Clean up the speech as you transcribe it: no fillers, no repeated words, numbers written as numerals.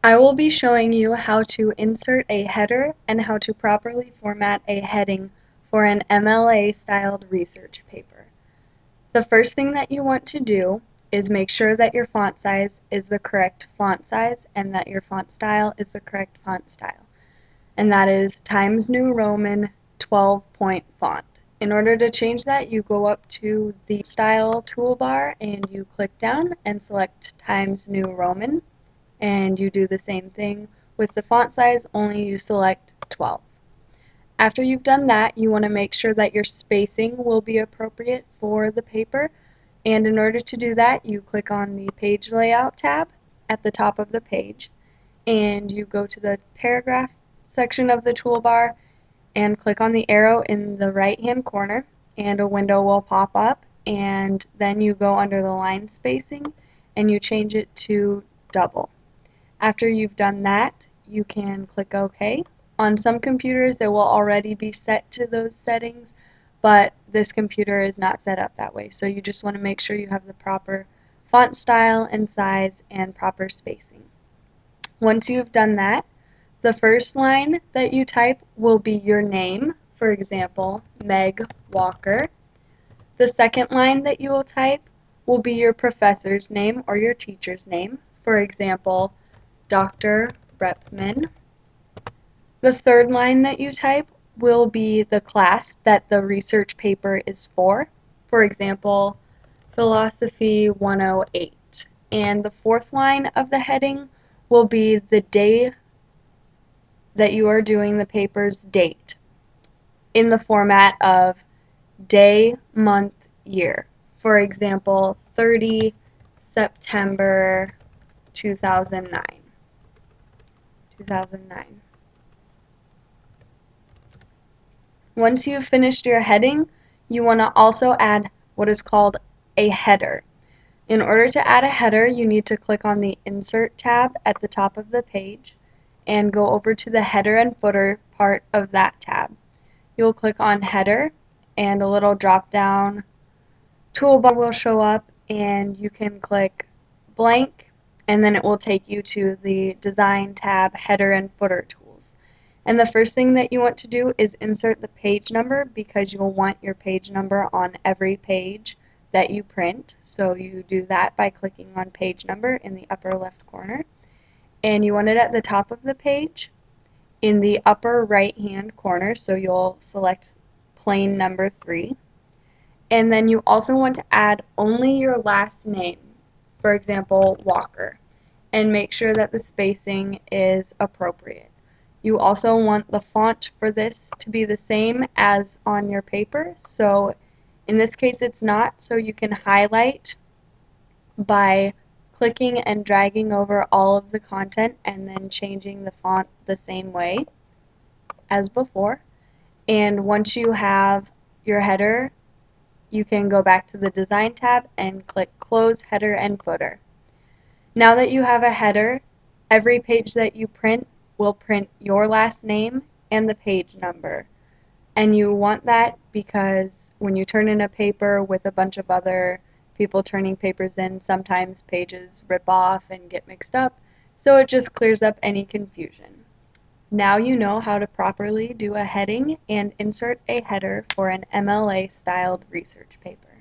I will be showing you how to insert a header and how to properly format a heading for an MLA-styled research paper. The first thing that you want to do is make sure that your font size is the correct font size and that your font style is the correct font style. And that is Times New Roman 12-point font. In order to change that, you go up to the Style toolbar and you click down and select Times New Roman. And you do the same thing with the font size, only you select 12. After you've done that, you want to make sure that your spacing will be appropriate for the paper, and in order to do that, you click on the Page Layout tab at the top of the page, and you go to the Paragraph section of the toolbar and click on the arrow in the right-hand corner, and a window will pop up, and then you go under the line spacing and you change it to double. After you've done that, you can click OK. On some computers, it will already be set to those settings, but this computer is not set up that way. So you just want to make sure you have the proper font style and size and proper spacing. Once you've done that, the first line that you type will be your name, for example, Meg Walker. The second line that you will type will be your professor's name or your teacher's name, for example, Dr. Repman. The third line that you type will be the class that the research paper is for example, Philosophy 108. And the fourth line of the heading will be the day that you are doing the paper's date in the format of day, month, year. For example, 30 September 2009. 2009. Once you've finished your heading, you want to also add what is called a header. In order to add a header, you need to click on the Insert tab at the top of the page and go over to the header and footer part of that tab. You'll click on Header and a little drop-down toolbar will show up and you can click blank and then it will take you to the Design tab, Header and Footer tools. And the first thing that you want to do is insert the page number because you'll want your page number on every page that you print. So you do that by clicking on page number in the upper left corner. And you want it at the top of the page in the upper right hand corner, so you'll select plain number 3. And then you also want to add only your last name, for example, Walker, and make sure that the spacing is appropriate. You also want the font for this to be the same as on your paper, so in this case it's not, so you can highlight by clicking and dragging over all of the content and then changing the font the same way as before. And once you have your header, you can go back to the Design tab and click Close Header and Footer. Now that you have a header, every page that you print will print your last name and the page number. And you want that because when you turn in a paper with a bunch of other people turning papers in, sometimes pages rip off and get mixed up, so it just clears up any confusion. Now you know how to properly do a heading and insert a header for an MLA-styled research paper.